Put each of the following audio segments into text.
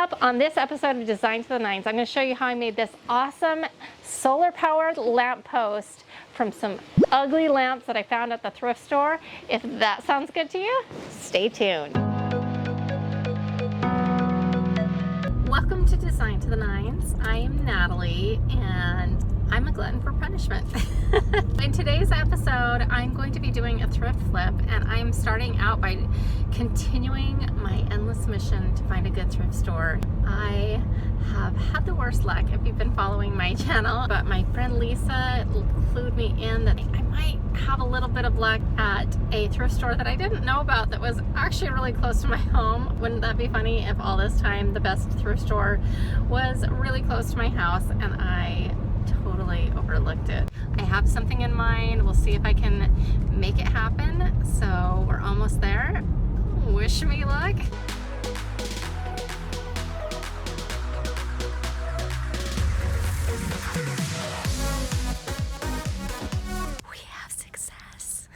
up, on this episode of Design to the Nines, I'm going to show you how I made this awesome solar-powered lamp post from some ugly lamps that I found at the thrift store. If that sounds good to you, stay tuned. Welcome to Design to the Nines. I am Natalie, and I'm a glutton for punishment. In today's episode, I'm going to be doing a thrift flip, and I'm starting out by continuing my endless mission to find a good thrift store. I have had the worst luck if you've been following my channel, but my friend Lisa clued me in that I might have a little bit of luck at a thrift store that I didn't know about that was actually really close to my home. Wouldn't that be funny if all this time the best thrift store was really close to my house and I totally overlooked it? I have something in mind. We'll see if I can make it happen. So we're almost there. Wish me luck. We have success.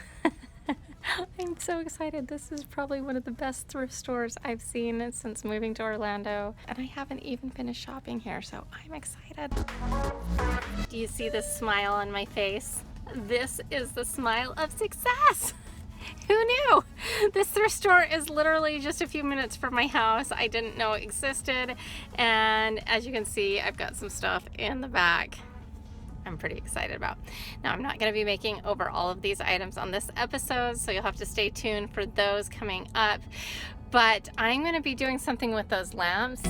I'm so excited. This is probably one of the best thrift stores I've seen since moving to Orlando, and I haven't even finished shopping here, so I'm excited. Do you see this smile on my face? This is the smile of success. Who knew? This thrift store is literally just a few minutes from my house. I didn't know it existed, and as you can see, I've got some stuff in the back I'm pretty excited about. Now, I'm not going to be making over all of these items on this episode, so you'll have to stay tuned for those coming up, but I'm going to be doing something with those lamps.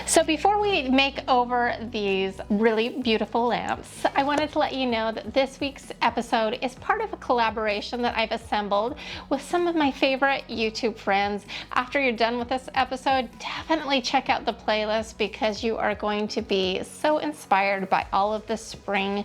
So before we make over these really beautiful lamps, I wanted to let you know that this week's episode is part of a collaboration that I've assembled with some of my favorite YouTube friends. After you're done with this episode, definitely check out the playlist because you are going to be so inspired by all of the spring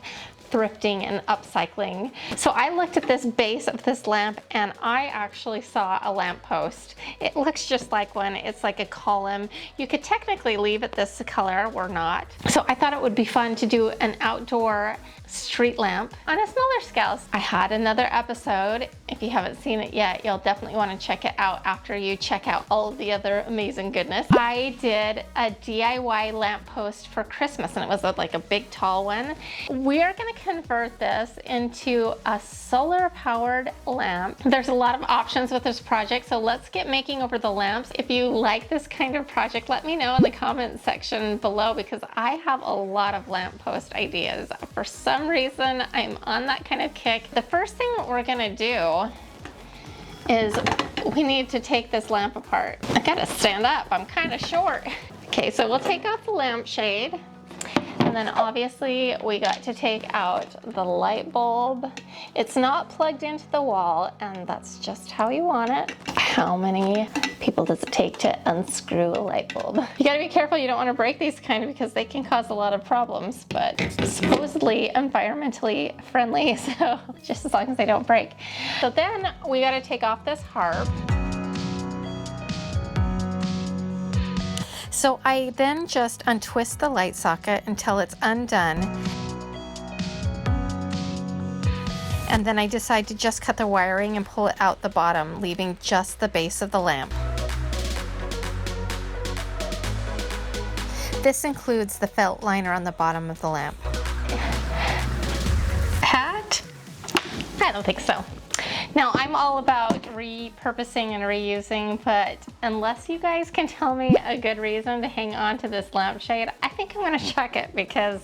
thrifting and upcycling. So I looked at this base of this lamp and I actually saw a lamp post. It looks just like one. It's like a column. You could technically leave it this color or not. So I thought it would be fun to do an outdoor street lamp on a smaller scale. I had another episode. If you haven't seen it yet, you'll definitely want to check it out after you check out all of the other amazing goodness. I did a DIY lamp post for Christmas, and it was like a big tall one. We are going to convert this into a solar powered lamp. There's a lot of options with this project, so let's get making over the lamps. If you like this kind of project, let me know in the comment section below because I have a lot of lamp post ideas. For some reason, I'm on that kind of kick. The first thing that we're gonna do is we need to take this lamp apart. I gotta stand up, I'm kind of short. Okay, so we'll take off the lampshade. And then obviously we got to take out the light bulb. It's not plugged into the wall, and that's just how you want it. How many people does it take to unscrew a light bulb? You gotta be careful, you don't want to break these kind because they can cause a lot of problems, but supposedly environmentally friendly, so just as long as they don't break. So then we gotta take off this harp. So I then just untwist the light socket until it's undone. And then I decide to just cut the wiring and pull it out the bottom, leaving just the base of the lamp. This includes the felt liner on the bottom of the lamp. Hat? I don't think so. Now, I'm all about repurposing and reusing, but unless you guys can tell me a good reason to hang on to this lampshade, I think I'm gonna chuck it because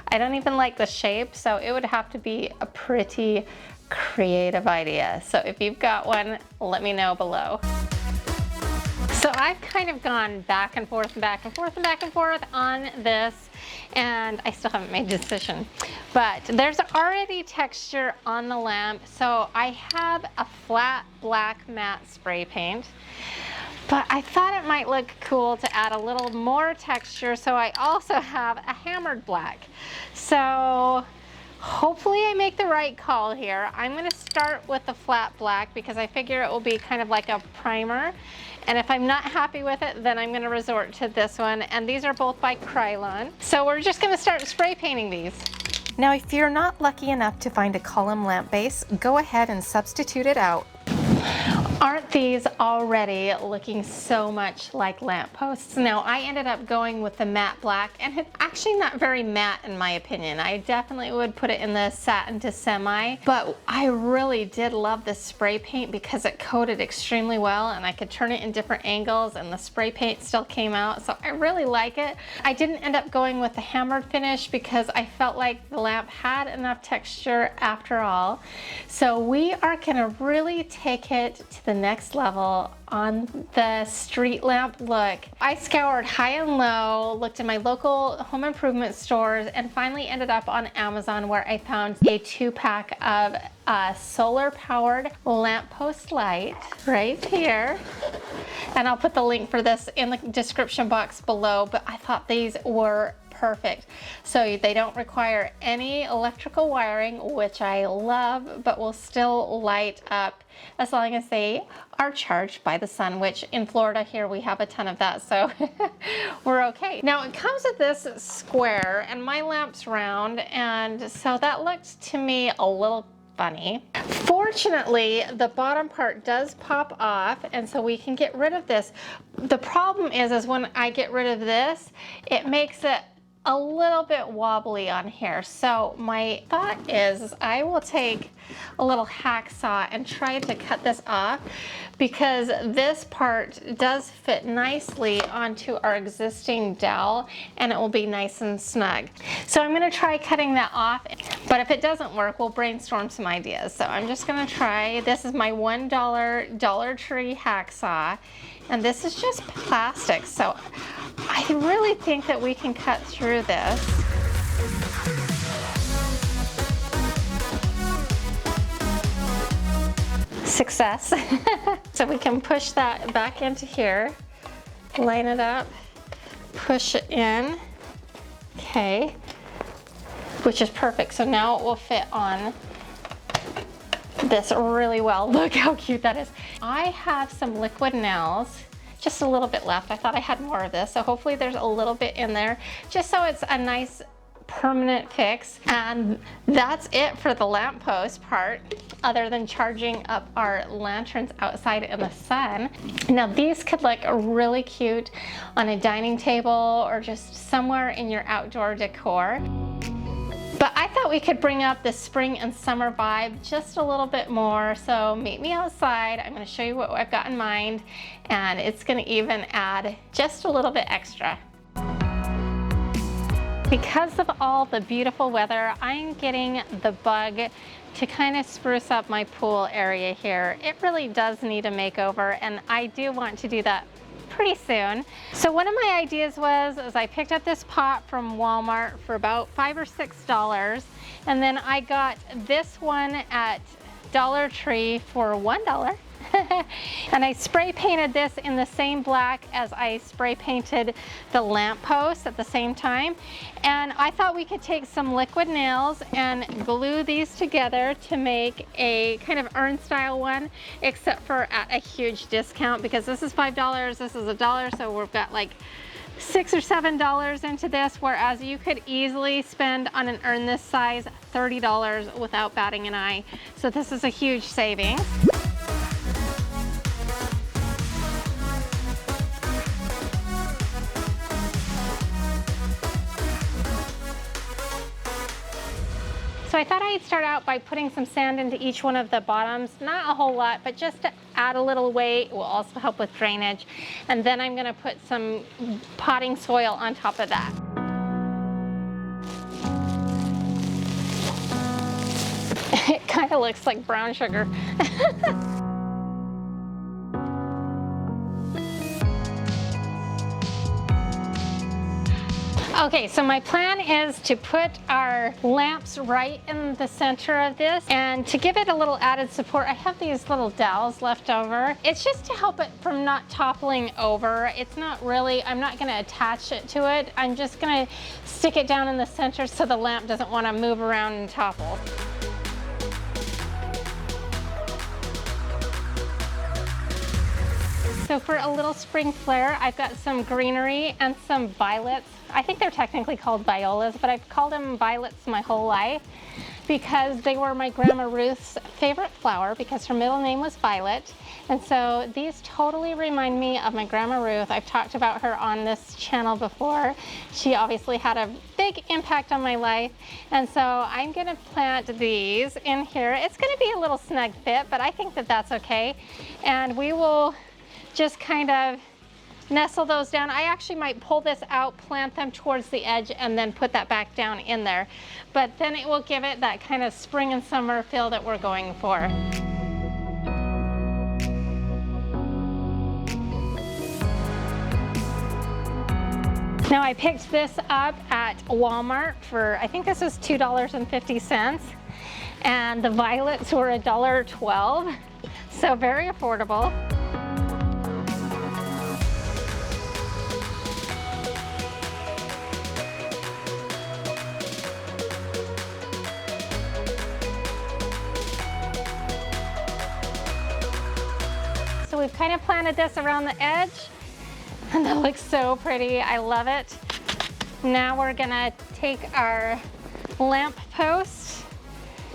I don't even like the shape, so it would have to be a pretty creative idea. So if you've got one, let me know below. So I've kind of gone back and forth and back and forth and back and forth on this, and I still haven't made a decision. But there's already texture on the lamp, so I have a flat black matte spray paint. But I thought it might look cool to add a little more texture, so I also have a hammered black. So hopefully I make the right call here. I'm gonna start with the flat black because I figure it will be kind of like a primer. And if I'm not happy with it, then I'm gonna resort to this one. And these are both by Krylon. So we're just gonna start spray painting these. Now, if you're not lucky enough to find a column lamp base, go ahead and substitute it out. Aren't these already looking so much like lampposts. Now I ended up going with the matte black, and it's actually not very matte in my opinion. I definitely would put it in the satin to semi, but I really did love this spray paint because it coated extremely well and I could turn it in different angles and the spray paint still came out, so I really like it. I didn't end up going with the hammered finish because I felt like the lamp had enough texture after all. So we are gonna really take it to the next level on the street lamp look. I scoured high and low, looked in my local home improvement stores, and finally ended up on Amazon where I found a 2-pack of solar powered lamppost light right here. And I'll put the link for this in the description box below, but I thought these were perfect. So they don't require any electrical wiring, which I love, but will still light up as long as they are charged by the sun, which in Florida here we have a ton of that, so we're okay. Now it comes with this square and my lamp's round, and so that looked to me a little funny. Fortunately, the bottom part does pop off, and so we can get rid of this. The problem is when I get rid of this, it makes it a little bit wobbly on here. So my thought is I will take a little hacksaw and try to cut this off, because this part does fit nicely onto our existing dowel and it will be nice and snug. So I'm gonna try cutting that off, but if it doesn't work, we'll brainstorm some ideas. So I'm just gonna try, this is my $1 Dollar Tree hacksaw, and this is just plastic. So I really think that we can cut through this. Success. So we can push that back into here, line it up, push it in, okay, which is perfect. So now it will fit on this really well. Look how cute that is. I have some liquid nails, just a little bit left. I thought I had more of this, so hopefully there's a little bit in there, just so it's a nice permanent fix. And that's it for the lamppost part, other than charging up our lanterns outside in the sun. Now these could look really cute on a dining table or just somewhere in your outdoor decor. But I thought we could bring up the spring and summer vibe just a little bit more. So meet me outside. I'm going to show you what I've got in mind, and it's going to even add just a little bit extra. Because of all the beautiful weather, I'm getting the bug to kind of spruce up my pool area here. It really does need a makeover, and I do want to do that pretty soon. So one of my ideas was, I picked up this pot from Walmart for about $5 or $6, and then I got this one at Dollar Tree for $1. And I spray painted this in the same black as I spray painted the lamppost at the same time. And I thought we could take some liquid nails and glue these together to make a kind of urn style one, except for at a huge discount, because this is $5, this is $1, so we've got like $6 or $7 into this, whereas you could easily spend on an urn this size $30 without batting an eye. So this is a huge savings. So I thought I'd start out by putting some sand into each one of the bottoms, not a whole lot, but just to add a little weight. It will also help with drainage. And then I'm gonna put some potting soil on top of that. It kind of looks like brown sugar. Okay, so my plan is to put our lamps right in the center of this, and to give it a little added support, I have these little dowels left over. It's just to help it from not toppling over. It's not really, I'm not gonna attach it to it. I'm just gonna stick it down in the center so the lamp doesn't wanna move around and topple. So for a little spring flair, I've got some greenery and some violets. I think they're technically called violas, but I've called them violets my whole life because they were my Grandma Ruth's favorite flower, because her middle name was Violet, And so these totally remind me of my Grandma Ruth. I've talked about her on this channel before. She obviously had a big impact on my life. And so I'm gonna plant these in here. It's gonna be a little snug fit, but I think that that's okay. And we will just kind of nestle those down. I actually might pull this out, plant them towards the edge, and then put that back down in there. But then it will give it that kind of spring and summer feel that we're going for. Now I picked this up at Walmart for, I think this is $2.50, and the violets were $1.12, so very affordable. So we've kind of planted this around the edge, and that looks so pretty. I love it. Now we're gonna take our lamp post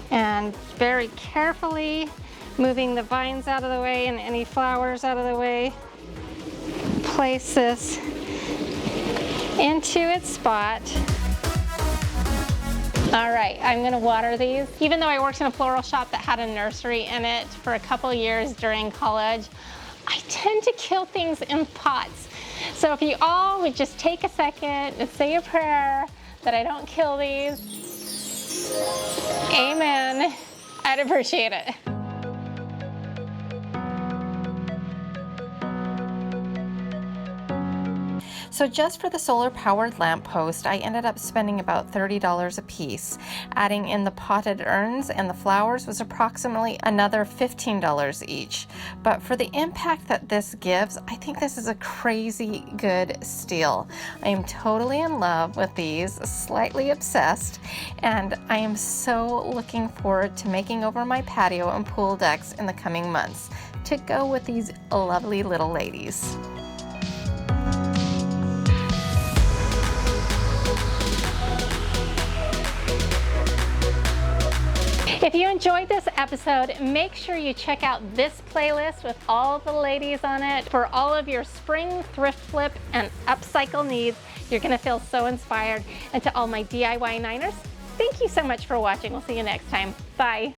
and very carefully moving the vines out of the way and any flowers out of the way, place this into its spot. All right, I'm gonna water these. Even though I worked in a floral shop that had a nursery in it for a couple years during college, I tend to kill things in pots. So if you all would just take a second and say a prayer that I don't kill these. Amen. I'd appreciate it. So just for the solar powered lamp post, I ended up spending about $30 a piece. Adding in the potted urns and the flowers was approximately another $15 each. But for the impact that this gives, I think this is a crazy good steal. I am totally in love with these, slightly obsessed, and I am so looking forward to making over my patio and pool decks in the coming months to go with these lovely little ladies. If you enjoyed this episode, make sure you check out this playlist with all the ladies on it for all of your spring thrift flip and upcycle needs. You're gonna feel so inspired. And to all my DIY Niners, thank you so much for watching. We'll see you next time. Bye.